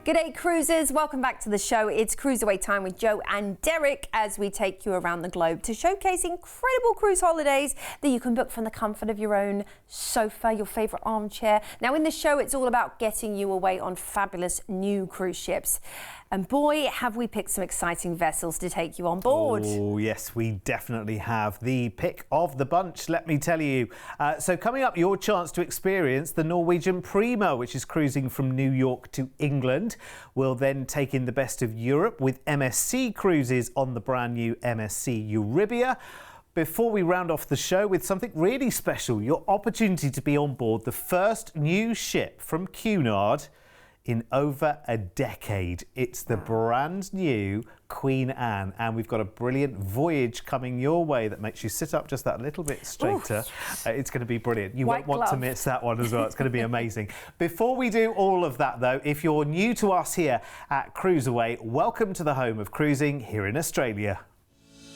G'day cruisers, welcome back to the show. It's CruiseAway time with Joe and Derek as we take you around the globe to showcase incredible cruise holidays that you can book from the comfort of your own sofa, your favourite armchair. Now in the show it's all about getting you away on fabulous new cruise ships. And boy, have we picked some exciting vessels to take you on board. Oh yes, we definitely have the pick of the bunch, let me tell you. So coming up, your chance to experience the Norwegian Prima, which is cruising from New York to England. We'll then take in the best of Europe with MSC Cruises on the brand new MSC Euribia. Before we round off the show with something really special, your opportunity to be on board the first new ship from Cunard in over a decade. It's the brand new Queen Anne, and we've got a brilliant voyage coming your way that makes you sit up just that little bit straighter. It's going to be brilliant. You won't want to miss that one as well. It's going to be amazing. Before we do all of that though, if you're new to us here at CruiseAway, welcome to the home of cruising here in Australia.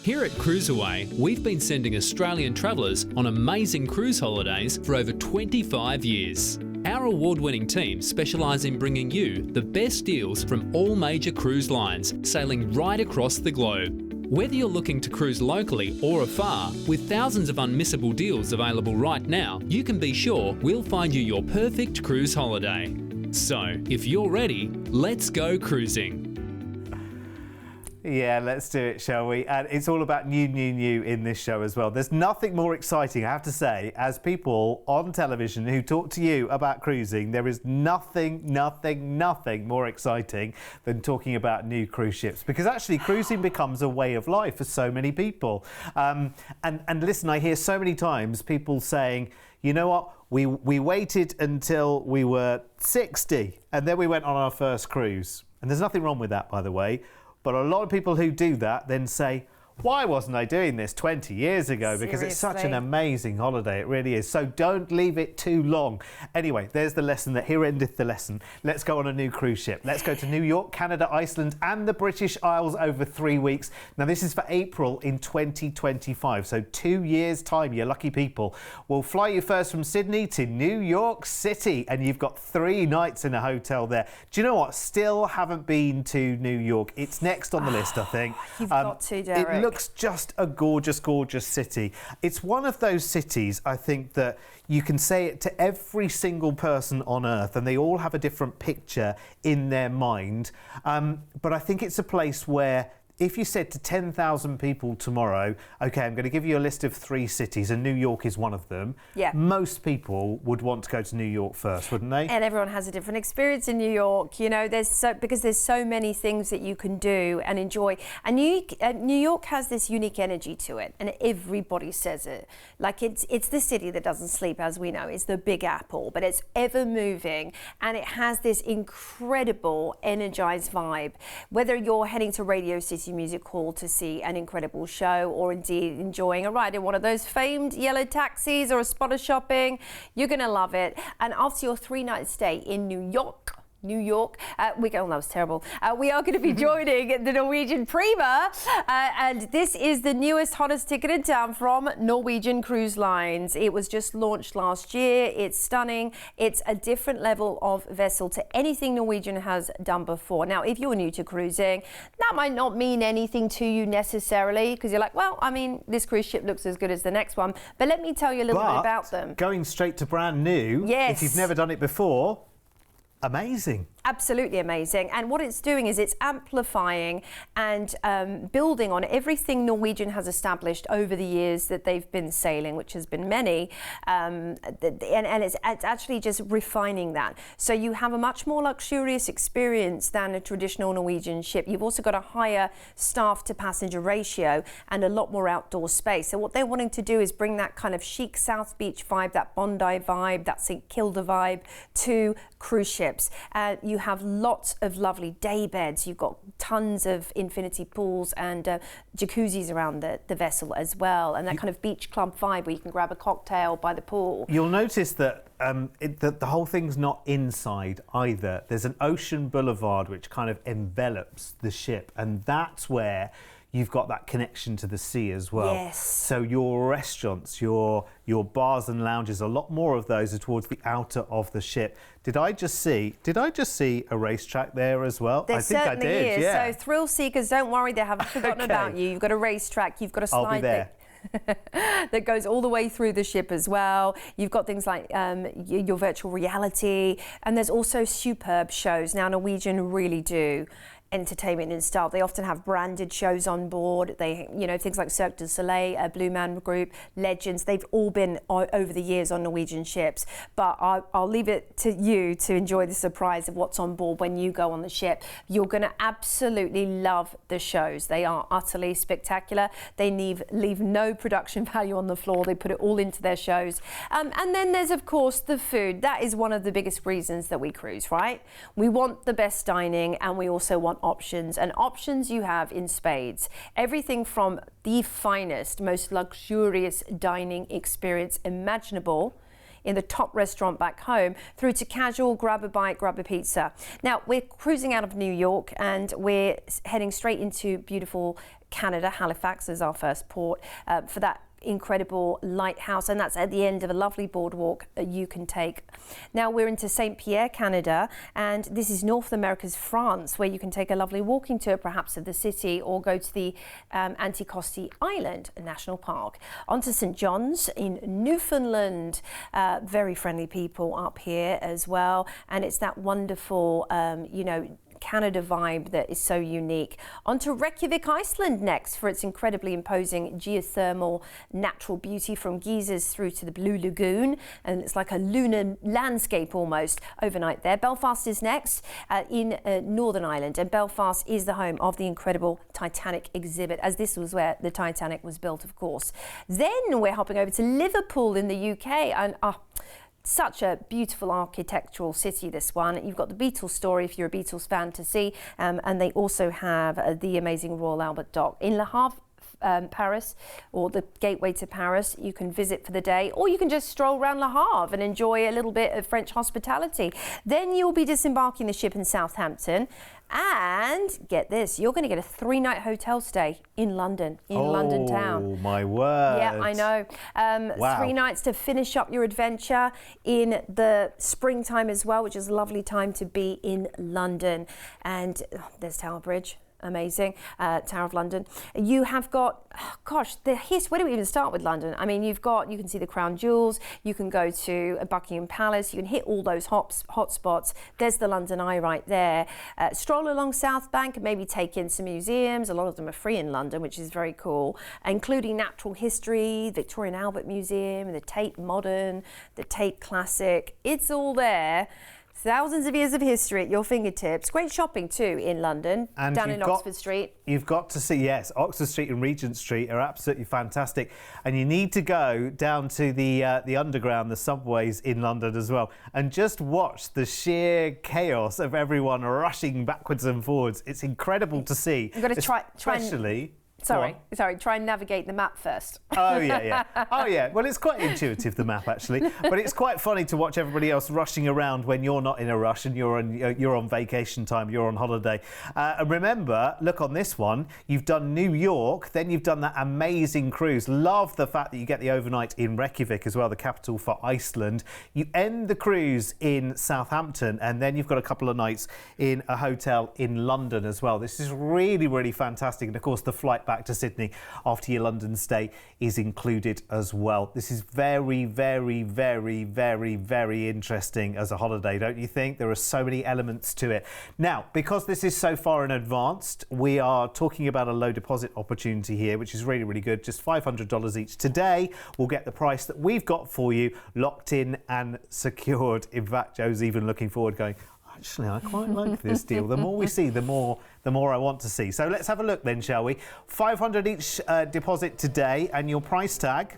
Here at CruiseAway, we've been sending Australian travellers on amazing cruise holidays for over 25 years. Our award-winning team specialise in bringing you the best deals from all major cruise lines, sailing right across the globe. Whether you're looking to cruise locally or afar, with thousands of unmissable deals available right now, you can be sure we'll find you your perfect cruise holiday. So, if you're ready, let's go cruising. Yeah, let's do it, shall we? And it's all about new in this show as well. There's nothing more exciting, I have to say, as people on television who talk to you about cruising. There is nothing more exciting than talking about new cruise ships, because actually cruising becomes a way of life for so many people. And listen, I hear so many times people saying, you know what, we waited until we were 60 and then we went on our first cruise. And there's nothing wrong with that, by the way. But a lot of people who do that then say, why wasn't I doing this 20 years ago? Because it's such an amazing holiday, it really is. So don't leave it too long. Anyway, there's the lesson that here endeth the lesson. Let's go on a new cruise ship. Let's go to New York, Canada, Iceland and the British Isles over 3 weeks. Now this is for April in 2025, so 2 years time, you lucky people. We'll fly you first from Sydney to New York City, and you've got 3 nights in a hotel there. Do you know what? Still haven't been to New York. It's next on the list, I think. You've got to, Derek. It looks just a gorgeous city. It's one of those cities, I think, that you can say it to every single person on earth and they all have a different picture in their mind. But I think it's a place where if you said to 10,000 people tomorrow, okay, I'm going to give you a list of 3 cities and New York is one of them, most people would want to go to New York first, wouldn't they? And everyone has a different experience in New York, you know, because there's so many things that you can do and enjoy. And New York has this unique energy to it, and everybody says it. Like it's the city that doesn't sleep, as we know. It's the Big Apple, but it's ever moving and it has this incredible energized vibe. Whether you're heading to Radio City Music Hall to see an incredible show, or indeed enjoying a ride in one of those famed yellow taxis or a spot of shopping, you're gonna love it. And after your 3-night stay in New York, that was terrible. We are going to be joining the Norwegian Prima, and this is the newest, hottest ticket in town from Norwegian Cruise Lines. It was just launched last year. It's stunning. It's a different level of vessel to anything Norwegian has done before. Now, if you're new to cruising, that might not mean anything to you necessarily, because you're like, well, I mean, this cruise ship looks as good as the next one. But let me tell you a little bit about them. Going straight to brand new, if you've never done it before, amazing. Absolutely amazing. And what it's doing is it's amplifying and building on everything Norwegian has established over the years that they've been sailing, which has been many, and it's actually just refining that. So you have a much more luxurious experience than a traditional Norwegian ship. You've also got a higher staff to passenger ratio and a lot more outdoor space. So what they're wanting to do is bring that kind of chic South Beach vibe, that Bondi vibe, that St Kilda vibe to cruise ships. You have lots of lovely day beds. You've got tons of infinity pools and jacuzzis around the vessel as well, and that kind of beach club vibe where you can grab a cocktail by the pool. You'll notice that the whole thing's not inside either. There's an ocean boulevard which kind of envelops the ship, and that's where you've got that connection to the sea as well. Yes. So your restaurants, your bars and lounges, a lot more of those are towards the outer of the ship. Did I just see a racetrack there as well? There I think I did. is. Yeah. So thrill seekers, don't worry, they haven't forgotten about you. You've got a racetrack, you've got a slide. I'll be there. That goes all the way through the ship as well. You've got things like your virtual reality, and there's also superb shows. Now, Norwegian really do entertainment in style. They often have branded shows on board. They, things like Cirque du Soleil, Blue Man Group, Legends. They've all been over the years on Norwegian ships. But I'll leave it to you to enjoy the surprise of what's on board when you go on the ship. You're going to absolutely love the shows. They are utterly spectacular. They leave no production value on the floor. They put it all into their shows. And then there's, of course, the food. That is one of the biggest reasons that we cruise, right? We want the best dining, and we also want options, and options you have in spades. Everything from the finest, most luxurious dining experience imaginable in the top restaurant back home, through to casual grab a bite, grab a pizza. Now, we're cruising out of New York and we're heading straight into beautiful Canada. Halifax is our first port for that incredible lighthouse, and that's at the end of a lovely boardwalk you can take. Now we're into St. Pierre, Canada, and this is North America's France, where you can take a lovely walking tour perhaps of the city, or go to the Anticosti Island National Park. On to St. John's in Newfoundland. Very friendly people up here as well, and it's that wonderful Canada vibe that is so unique. On to Reykjavik, Iceland next, for its incredibly imposing geothermal natural beauty, from geysers through to the Blue Lagoon, and it's like a lunar landscape almost overnight there. Belfast is next in Northern Ireland, and Belfast is the home of the incredible Titanic exhibit, as this was where the Titanic was built, of course. Then we're hopping over to Liverpool in the UK, and such a beautiful architectural city, this one. You've got the Beatles story, if you're a Beatles fan, to see, and they also have the amazing Royal Albert Dock. In Le Havre, Paris, or the gateway to Paris, you can visit for the day, or you can just stroll around Le Havre and enjoy a little bit of French hospitality. Then you'll be disembarking the ship in Southampton, and get this, you're going to get a 3-night hotel stay in London, London town. Oh my word. Yeah, I know. Wow. 3 nights to finish up your adventure in the springtime as well, which is a lovely time to be in London. And there's Tower Bridge. Amazing. Tower of London. You have got, where do we even start with London? I mean, you can see the Crown Jewels, you can go to Buckingham Palace, you can hit all those hot spots. There's the London Eye right there. Stroll along South Bank and maybe take in some museums. A lot of them are free in London, which is very cool, including natural history, Victoria and Albert Museum, the Tate Modern, the Tate Classic. It's all there. Thousands of years of history at your fingertips. Great shopping too in London, and down in Oxford Street. You've got to see, yes, Oxford Street and Regent Street are absolutely fantastic. And you need to go down to the underground, the subways in London as well, and just watch the sheer chaos of everyone rushing backwards and forwards. It's incredible to see. You've got to try and navigate the map first. Oh yeah. Well, it's quite intuitive, the map, actually, but it's quite funny to watch everybody else rushing around when you're not in a rush and you're on vacation time, you're on holiday. And remember, look, on this one, you've done New York, then you've done that amazing cruise. Love the fact that you get the overnight in Reykjavik as well, the capital for Iceland. You end the cruise in Southampton, and then you've got a couple of nights in a hotel in London as well. This is really, really fantastic. And of course, the flight back to Sydney after your London stay is included as well. This is very, very, very, very, very interesting as a holiday, don't you think? There are so many elements to it. Now, because this is so far in advance, we are talking about a low deposit opportunity here, which is really, really good. Just $500 each. Today, we'll get the price that we've got for you locked in and secured. In fact, Joe's even looking forward, going, actually, I quite like this deal. The more we see, the more I want to see. So let's have a look then, shall we? $500 each deposit today, and your price tag.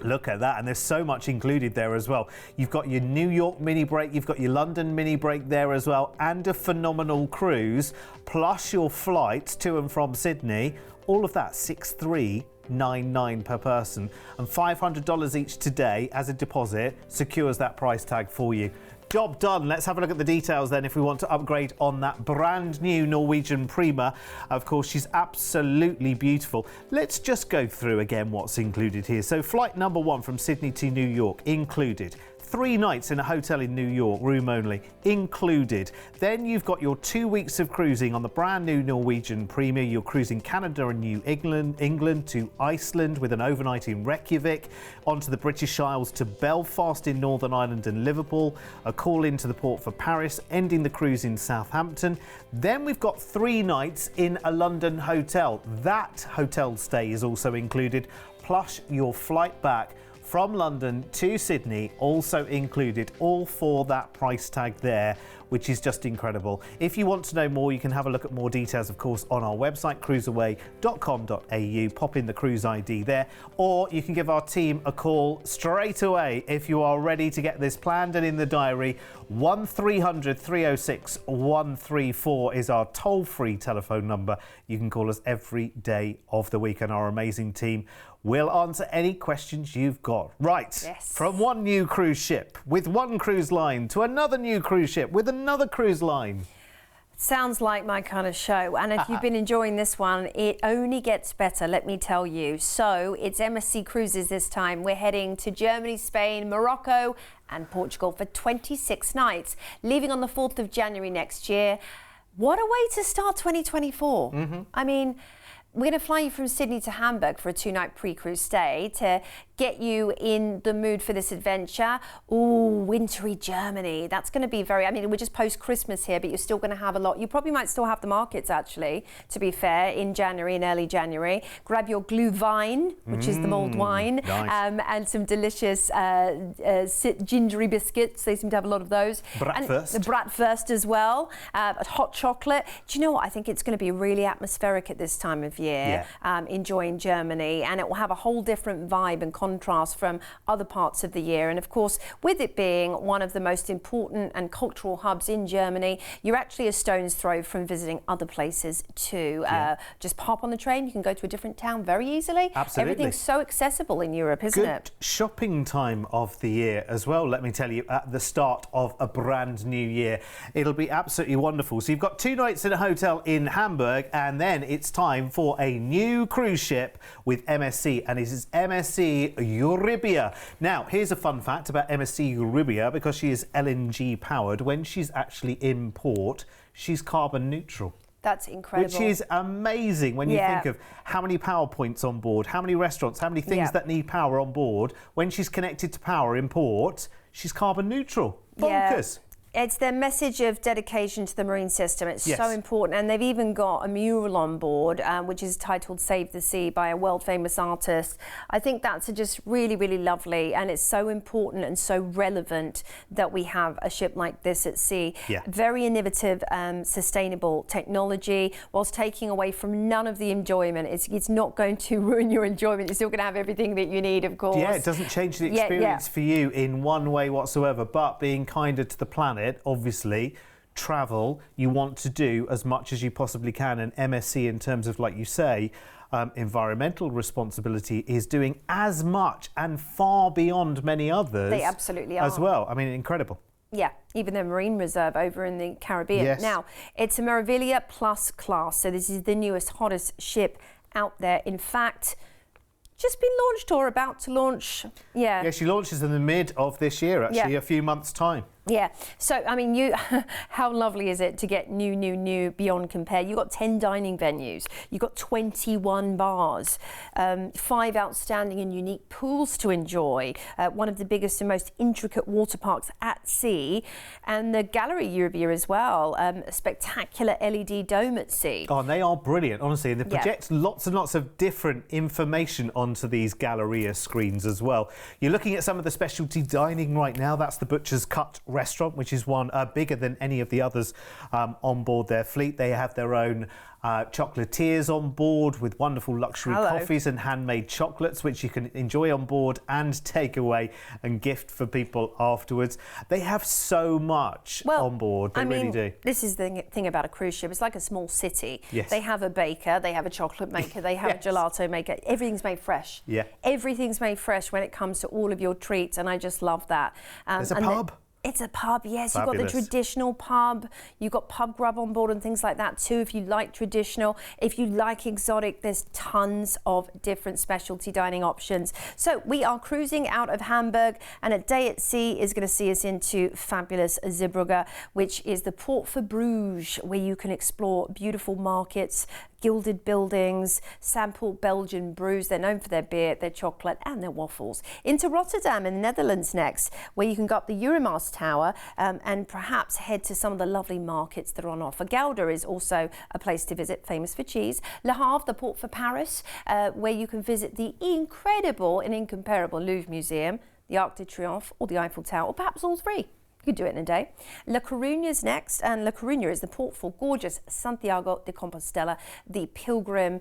Look at that, and there's so much included there as well. You've got your New York mini break, you've got your London mini break there as well, and a phenomenal cruise, plus your flights to and from Sydney. All of that, $6,399 per person, and $500 each today as a deposit secures that price tag for you. job done. Let's have a look at the details then if we want to upgrade on that brand new Norwegian Prima. Of course, she's absolutely beautiful. Let's just go through again what's included here. So flight number 1 from Sydney to New York included. 3 nights in a hotel in New York, room only, included. Then you've got your 2 weeks of cruising on the brand new Norwegian Premier. You're cruising Canada and New England to Iceland with an overnight in Reykjavik, onto the British Isles to Belfast in Northern Ireland and Liverpool, a call into the port for Paris, ending the cruise in Southampton. Then we've got 3 nights in a London hotel. That hotel stay is also included, plus your flight back from London to Sydney, also included, all for that price tag there, which is just incredible. If you want to know more, you can have a look at more details, of course, on our website, cruiseaway.com.au. Pop in the cruise ID there, or you can give our team a call straight away if you are ready to get this planned and in the diary. 1300 306 134 is our toll-free telephone number. You can call us every day of the week, and our amazing team will answer any questions you've got. Right, yes. From one new cruise ship with one cruise line to another new cruise ship with another cruise line. Sounds like my kind of show. And if you've been enjoying this one, it only gets better, let me tell you. So it's MSC Cruises this time. We're heading to Germany, Spain, Morocco and Portugal for 26 nights, leaving on the 4th of January next year. What a way to start 2024. I mean, we're going to fly you from Sydney to Hamburg for a 2-night pre-cruise stay to get you in the mood for this adventure. Ooh, wintry Germany. That's going to be very, I mean, we're just post-Christmas here, but you're still going to have a lot. You probably might still have the markets, actually, to be fair, in January, in early January. Grab your Glühwein, which is the mulled wine, nice. And some delicious gingery biscuits. They seem to have a lot of those. Bratwurst. And the bratwurst as well. Hot chocolate. Do you know what? I think it's going to be really atmospheric at this time of year, enjoying Germany, and it will have a whole different vibe and contrast from other parts of the year. And of course, with it being one of the most important and cultural hubs in Germany, you're actually a stone's throw from visiting other places too. Just pop on the train, you can go to a different town very easily. Absolutely. Everything's so accessible in Europe, isn't it? Good shopping time of the year as well, let me tell you, at the start of a brand new year. It'll be absolutely wonderful. So you've got 2 nights in a hotel in Hamburg, and then it's time for a new cruise ship with MSC, and it is MSC Euribia. Now, here's a fun fact about MSC Euribia. Because she is LNG powered, when she's actually in port, she's carbon neutral. That's incredible. Which is amazing when you think of how many power points on board, how many restaurants, how many things that need power on board. When she's connected to power in port, she's carbon neutral. Bonkers. It's their message of dedication to the marine system. It's so important. And they've even got a mural on board, which is titled Save the Sea by a world famous artist. I think that's just really, really lovely. And it's so important and so relevant that we have a ship like this at sea. Very innovative, sustainable technology, whilst taking away from none of the enjoyment. It's not going to ruin your enjoyment. You're still going to have everything that you need, of course. Yeah, it doesn't change the experience for you in one way whatsoever, but being kinder to the planet. Obviously, travel, you want to do as much as you possibly can, and MSC, in terms of, like you say, environmental responsibility, is doing as much and far beyond many others. They absolutely are. As well. I mean, incredible. Yeah, even the Marine Reserve over in the Caribbean. Now, it's a Meraviglia Plus class, so this is the newest, hottest ship out there. In fact, just been launched or about to launch. Yeah, she launches in the mid of this year, actually, a few months' time. Yeah, so I mean, how lovely is it to get new beyond compare? You've got 10 dining venues, you've got 21 bars, 5 outstanding and unique pools to enjoy, one of the biggest and most intricate water parks at sea, and the Gallery Euribia as well, a spectacular LED dome at sea. Oh, and they are brilliant, honestly, and they project lots and lots of different information onto these Galleria screens as well. You're looking at some of the specialty dining right now. That's the Butcher's Cut restaurant, which is one bigger than any of the others on board their fleet. They have their own chocolatiers on board with wonderful luxury coffees and handmade chocolates, which you can enjoy on board and take away and gift for people afterwards. They have so much on board. They really do. This is the thing about a cruise ship. It's like a small city. Yes. They have a baker, they have a chocolate maker, they have a gelato maker. Everything's made fresh. Yeah. Everything's made fresh when it comes to all of your treats, and I just love that. There's a pub. It's a pub, yes. You've got Fabulous. the traditional pub. You've got pub grub on board and things like that too. If you like traditional, if you like exotic, there's tons of different specialty dining options. So we are cruising out of Hamburg, and a day at sea is going to see us into fabulous Zeebrugge, which is the port for Bruges, where you can explore beautiful markets, gilded buildings, sample Belgian brews. They're known for their beer, their chocolate and their waffles. Into Rotterdam in the Netherlands next, where you can go up the Euromast Tower and perhaps head to some of the lovely markets that are on offer. Gouda is also a place to visit, famous for cheese. Le Havre, the port for Paris, where you can visit the incredible and incomparable Louvre Museum, the Arc de Triomphe or the Eiffel Tower, or perhaps all three. You could do it in a day. La Coruña's next, and La Coruña is the port for gorgeous Santiago de Compostela, the pilgrim,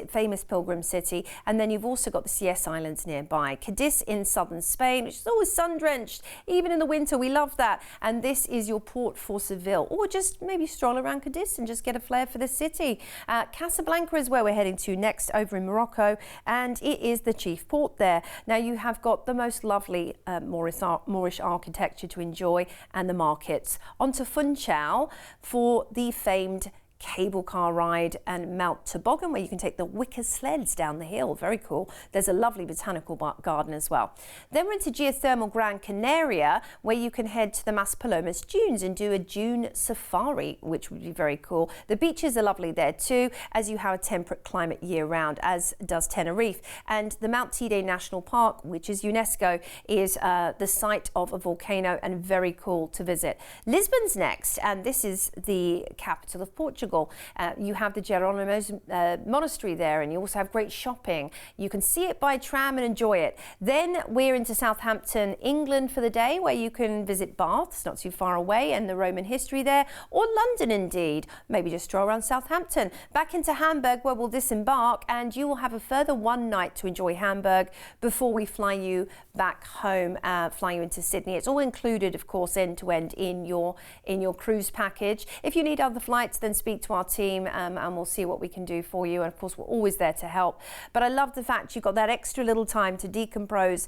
famous pilgrim city. And then you've also got the CS Islands nearby. Cadiz in southern Spain, which is always sun-drenched, even in the winter. We love that. And this is your port for Seville, or just maybe stroll around Cadiz and just get a flair for the city. Casablanca is where we're heading to next, over in Morocco, and it is the chief port there. Now you have got the most lovely Moorish architecture to enjoy, and the markets. Onto Funchal for the famed cable car ride and Mount Toboggan, where you can take the wicker sleds down the hill. Very cool. There's a lovely botanical garden as well. Then we're into geothermal Gran Canaria, where you can head to the Maspalomas dunes and do a dune safari, which would be very cool. The beaches are lovely there too, as you have a temperate climate year round, as does Tenerife. And the Mount Teide National Park, which is UNESCO, is the site of a volcano and very cool to visit. Lisbon's next, and this is the capital of Portugal. You have the Jerónimos monastery there, and you also have great shopping. You can see it by tram and enjoy it. Then we're into Southampton, England for the day, where you can visit Bath, it's not too far away, and the Roman history there, or London indeed. Maybe just stroll around Southampton. Back into Hamburg, where we'll disembark, and you will have a further one night to enjoy Hamburg before we fly you back home, fly you into Sydney. It's all included, of course, end to end in your cruise package. If you need other flights, then speak to our team and we'll see what we can do for you. And of course, we're always there to help. But I love the fact you've got that extra little time to decompress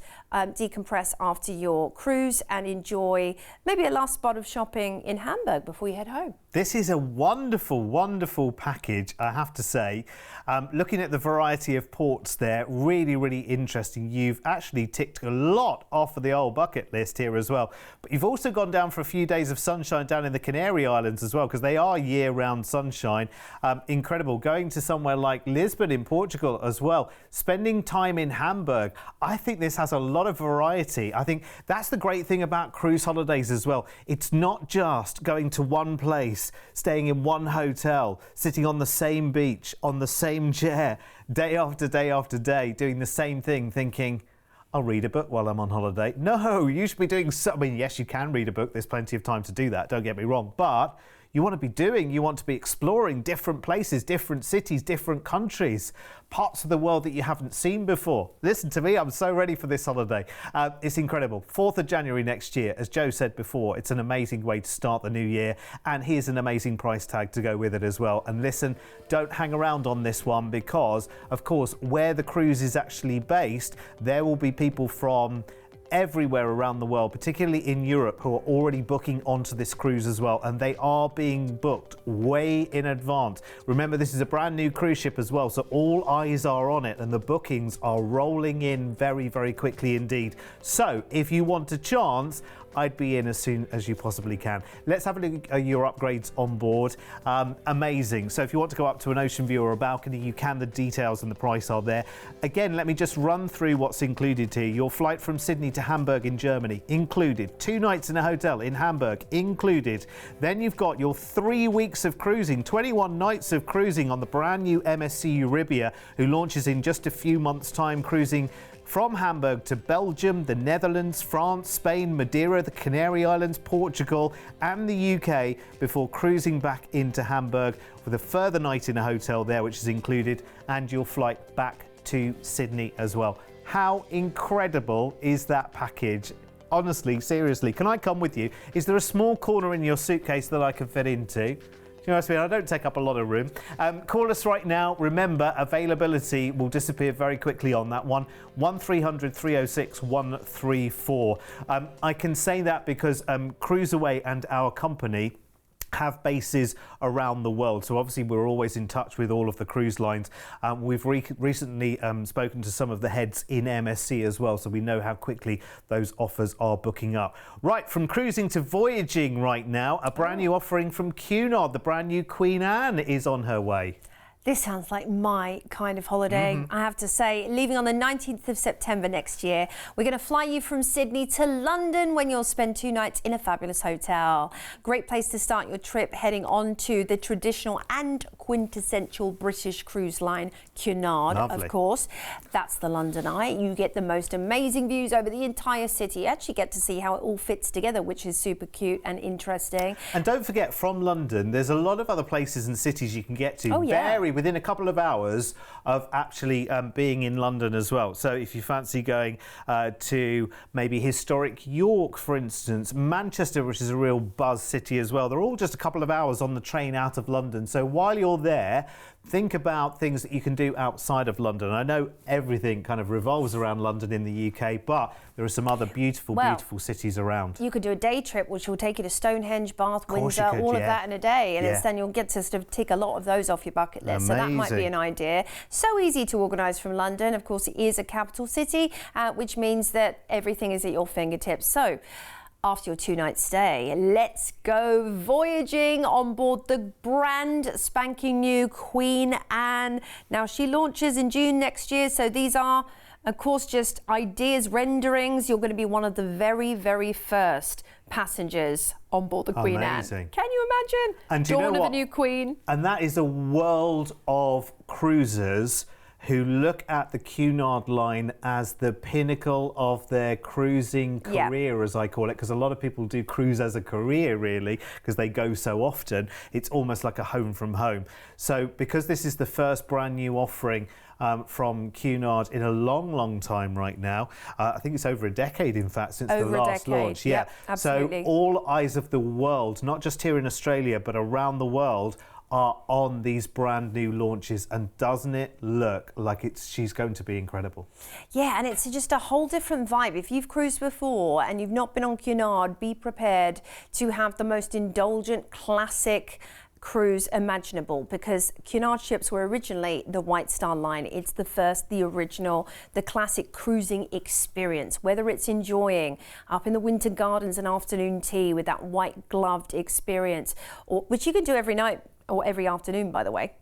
after your cruise and enjoy maybe a last spot of shopping in Hamburg before you head home. This is a wonderful, wonderful package, I have to say. Looking at the variety of ports there, really, really interesting. You've actually ticked a lot off of the old bucket list here as well. But you've also gone down for a few days of sunshine down in the Canary Islands as well, because they are year-round sunshine. Incredible. Going to somewhere like Lisbon in Portugal as well. Spending time in Hamburg. I think this has a lot of variety. I think that's the great thing about cruise holidays as well. It's not just going to one place, staying in one hotel, sitting on the same beach, on the same chair, day after day after day, doing the same thing, thinking, I'll read a book while I'm on holiday. No, you should be doing something. Yes, you can read a book. There's plenty of time to do that. Don't get me wrong. But you want to be exploring different places, different cities, different countries, parts of the world that you haven't seen before. Listen to me, I'm so ready for this holiday. It's incredible. 4th of January next year, as Joe said before, it's an amazing way to start the new year. And here's an amazing price tag to go with it as well. And listen, don't hang around on this one because, of course, where the cruise is actually based, there will be people from everywhere around the world, particularly in Europe, who are already booking onto this cruise as well, and they are being booked way in advance. Remember, this is a brand new cruise ship as well, so all eyes are on it and the bookings are rolling in very, very quickly indeed. So if you want a chance, I'd be in as soon as you possibly can. Let's have a look at your upgrades on board. Amazing. So if you want to go up to an ocean view or a balcony, you can. The details and the price are there. Again, let me just run through what's included here. Your flight from Sydney to Hamburg in Germany included. 2 nights in a hotel in Hamburg included. Then you've got your 3 weeks of cruising, 21 nights of cruising on the brand new MSC Euribia, who launches in just a few months' time, cruising from Hamburg to Belgium, the Netherlands, France, Spain, Madeira, the Canary Islands, Portugal and the UK before cruising back into Hamburg with a further night in a hotel there, which is included, and your flight back to Sydney as well. How incredible is that package? Honestly, seriously, can I come with you? Is there a small corner in your suitcase that I can fit into? you know what I mean? I don't take up a lot of room. Call us right now. Remember, availability will disappear very quickly on that one. 1300 306 134. I can say that because CruiseAway and our company have bases around the world, so obviously we're always in touch with all of the cruise lines. We've recently spoken to some of the heads in MSC as well, so we know how quickly those offers are booking up. Right, from cruising to voyaging right now, a brand new offering from Cunard. The brand new Queen Anne is on her way. This sounds like my kind of holiday, I have to say. Leaving on the 19th of September next year. We're going to fly you from Sydney to London when you'll spend 2 nights in a fabulous hotel. Great place to start your trip, heading on to the traditional and quintessential British cruise line, Cunard, of course. That's the London Eye. You get the most amazing views over the entire city. You actually get to see how it all fits together, which is super cute and interesting. And don't forget, from London, there's a lot of other places and cities you can get to. Vary within a couple of hours of actually being in London as well. So if you fancy going to maybe historic York, for instance, Manchester, which is a real buzz city as well, they're all just a couple of hours on the train out of London. So while you're there, think about things that you can do outside of London. I know everything kind of revolves around London in the UK, but there are some other beautiful, beautiful cities around. You could do a day trip, which will take you to Stonehenge, Bath, Windsor, all of that in a day. And then you'll get to sort of tick a lot of those off your bucket list. So that might be an idea. So easy to organise from London. Of course, it is a capital city, which means that everything is at your fingertips. So after your 2-night stay, let's go voyaging on board the brand spanking new Queen Anne. Now, she launches in June next year, so these are, of course, just ideas, renderings. You're going to be one of the very, very first passengers on board the Queen Anne. Can you imagine? And dawn of a new queen. And that is a world of cruisers who look at the Cunard line as the pinnacle of their cruising career, as I call it, because a lot of people do cruise as a career, really, because they go so often. It's almost like a home from home. So because this is the first brand new offering from Cunard in a long, long time right now. I think it's over a decade, in fact, since the last launch. Yep, absolutely. So all eyes of the world, not just here in Australia, but around the world, are on these brand new launches, and doesn't it look like she's going to be incredible? Yeah, and it's just a whole different vibe. If you've cruised before and you've not been on Cunard, be prepared to have the most indulgent, classic cruise imaginable, because Cunard ships were originally the White Star Line. It's the first, the original, the classic cruising experience, whether it's enjoying up in the Winter Gardens an afternoon tea with that white gloved experience, or which you can do every night or every afternoon, by the way.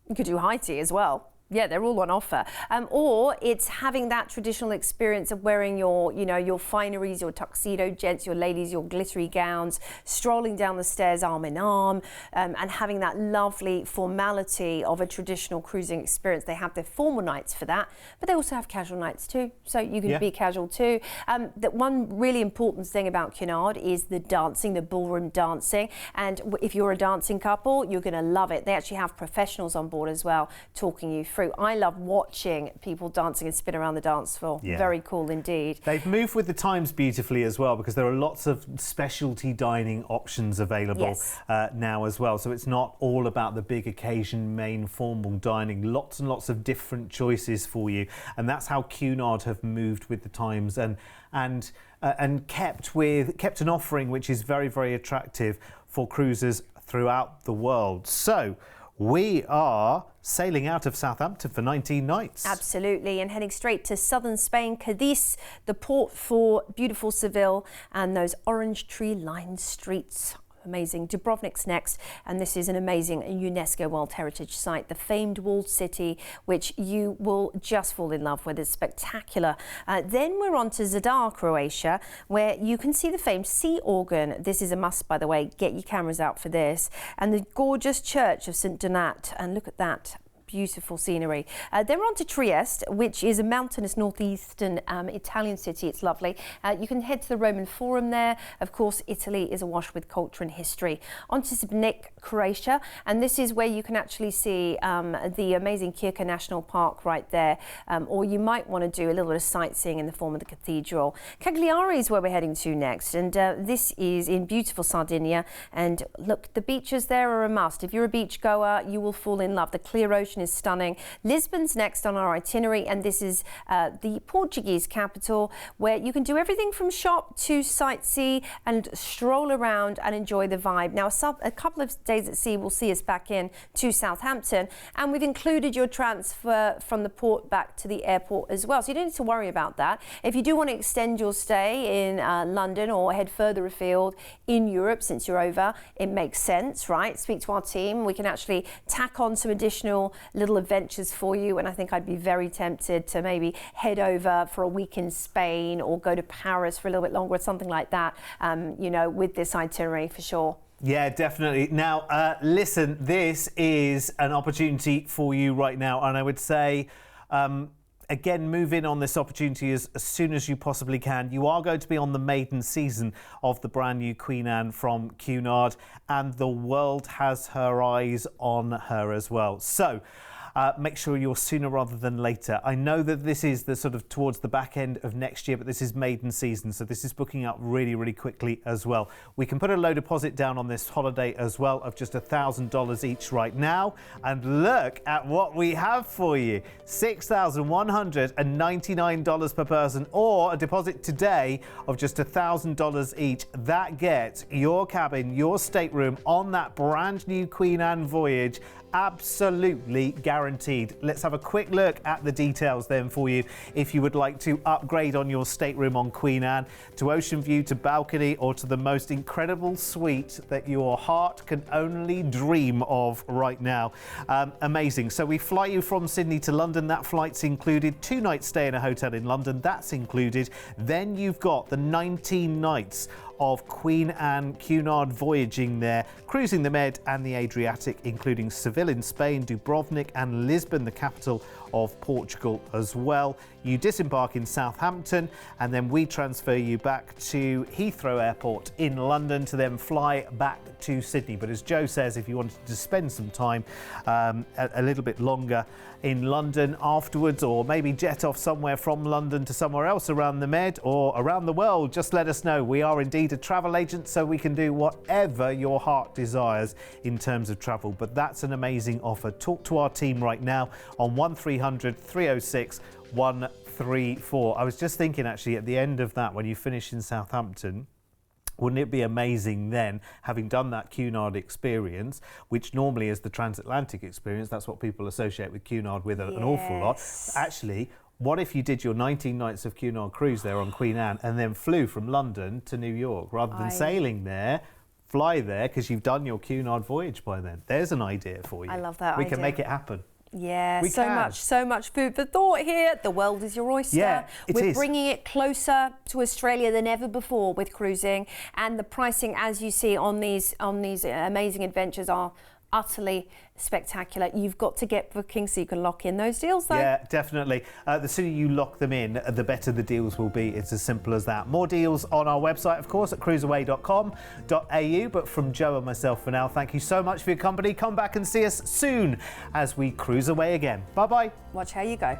You could do high tea as well. Yeah, they're all on offer. Or it's having that traditional experience of wearing your, your fineries, your tuxedo gents, your ladies, your glittery gowns, strolling down the stairs arm in arm, and having that lovely formality of a traditional cruising experience. They have their formal nights for that, but they also have casual nights too. So you can be casual too. That one really important thing about Cunard is the dancing, the ballroom dancing. And if you're a dancing couple, you're going to love it. They actually have professionals on board as well, talking you through. I love watching people dancing and spin around the dance floor. Very cool indeed. They've moved with the times beautifully as well, because there are lots of specialty dining options available now as well. So it's not all about the big occasion, main formal dining. Lots and lots of different choices for you. And that's how Cunard have moved with the times and kept an offering which is very, very attractive for cruisers throughout the world. So we are sailing out of Southampton for 19 nights. Absolutely, and heading straight to southern Spain, Cadiz, the port for beautiful Seville and those orange tree-lined streets. Amazing. Dubrovnik's next, and this is an amazing UNESCO World Heritage Site, the famed walled city, which you will just fall in love with. It's spectacular. Then we're on to Zadar, Croatia, where you can see the famed sea organ. This is a must, by the way. Get your cameras out for this. And the gorgeous church of St. Donat, and look at that beautiful scenery. Then we're on to Trieste, which is a mountainous northeastern Italian city. It's lovely. You can head to the Roman Forum there. Of course, Italy is awash with culture and history. On to Sibnik, Croatia, and this is where you can actually see the amazing Kirka National Park right there, or you might want to do a little bit of sightseeing in the form of the cathedral. Cagliari is where we're heading to next, and this is in beautiful Sardinia. And look, the beaches there are a must. If you're a beach goer, you will fall in love. The clear ocean is stunning. Lisbon's next on our itinerary, and this is the Portuguese capital, where you can do everything from shop to sightsee and stroll around and enjoy the vibe. Now, a couple of days at sea will see us back in to Southampton, and we've included your transfer from the port back to the airport as well, so you don't need to worry about that. If you do want to extend your stay in London or head further afield in Europe, since you're over, it makes sense, right? Speak to our team. We can actually tack on some additional little adventures for you, and I think I'd be very tempted to maybe head over for a week in Spain or go to Paris for a little bit longer or something like that, you know, with this itinerary for sure. Yeah, definitely. Now, listen, this is an opportunity for you right now, and I would say, again, move in on this opportunity as soon as you possibly can. You are going to be on the maiden season of the brand new Queen Anne from Cunard, and the world has her eyes on her as well. So make sure you're sooner rather than later. I know that this is the sort of towards the back end of next year, but this is maiden season, so this is booking up really, really quickly as well. We can put a low deposit down on this holiday as well of just $1,000 each right now. And look at what we have for you. $6,199 per person, or a deposit today of just $1,000 each. That gets your cabin, your stateroom on that brand new Queen Anne voyage absolutely guaranteed. Let's have a quick look at the details then for you. If you would like to upgrade on your stateroom on Queen Anne to ocean view, to balcony, or to the most incredible suite that your heart can only dream of right now. Amazing. So we fly you from Sydney to London. That flight's included. 2 nights stay in a hotel in London. That's included. Then you've got the 19 nights of Queen Anne Cunard voyaging there, cruising the Med and the Adriatic, including Seville in Spain, Dubrovnik and Lisbon, the capital of Portugal as well. You disembark in Southampton, and then we transfer you back to Heathrow Airport in London to then fly back to Sydney. But as Joe says, if you wanted to spend some time a little bit longer in London afterwards, or maybe jet off somewhere from London to somewhere else around the Med or around the world, just let us know. We are indeed a travel agent, so we can do whatever your heart desires in terms of travel. But that's an amazing offer. Talk to our team right now on 1300 306 134. I was just thinking, actually, at the end of that, when you finish in Southampton, wouldn't it be amazing then, having done that Cunard experience, which normally is the transatlantic experience, that's what people associate with Cunard with an awful lot. Actually, what if you did your 19 nights of Cunard cruise there on Queen Anne and then flew from London to New York, rather than sailing there, fly there, because you've done your Cunard voyage by then? There's an idea for you. I love that We idea. can make it happen. Yeah, We can. so much food for thought here. The world is your oyster. Yeah, We're bringing it closer to Australia than ever before with cruising, and the pricing, as you see on these amazing adventures, are utterly spectacular. You've got to get bookings so you can lock in those deals, though. Yeah, definitely. The sooner you lock them in, the better the deals will be. It's as simple as that. More deals on our website, of course, at cruiseaway.com.au. But from Joe and myself for now, thank you so much for your company. Come back and see us soon as we cruise away again. Bye-bye. Watch how you go.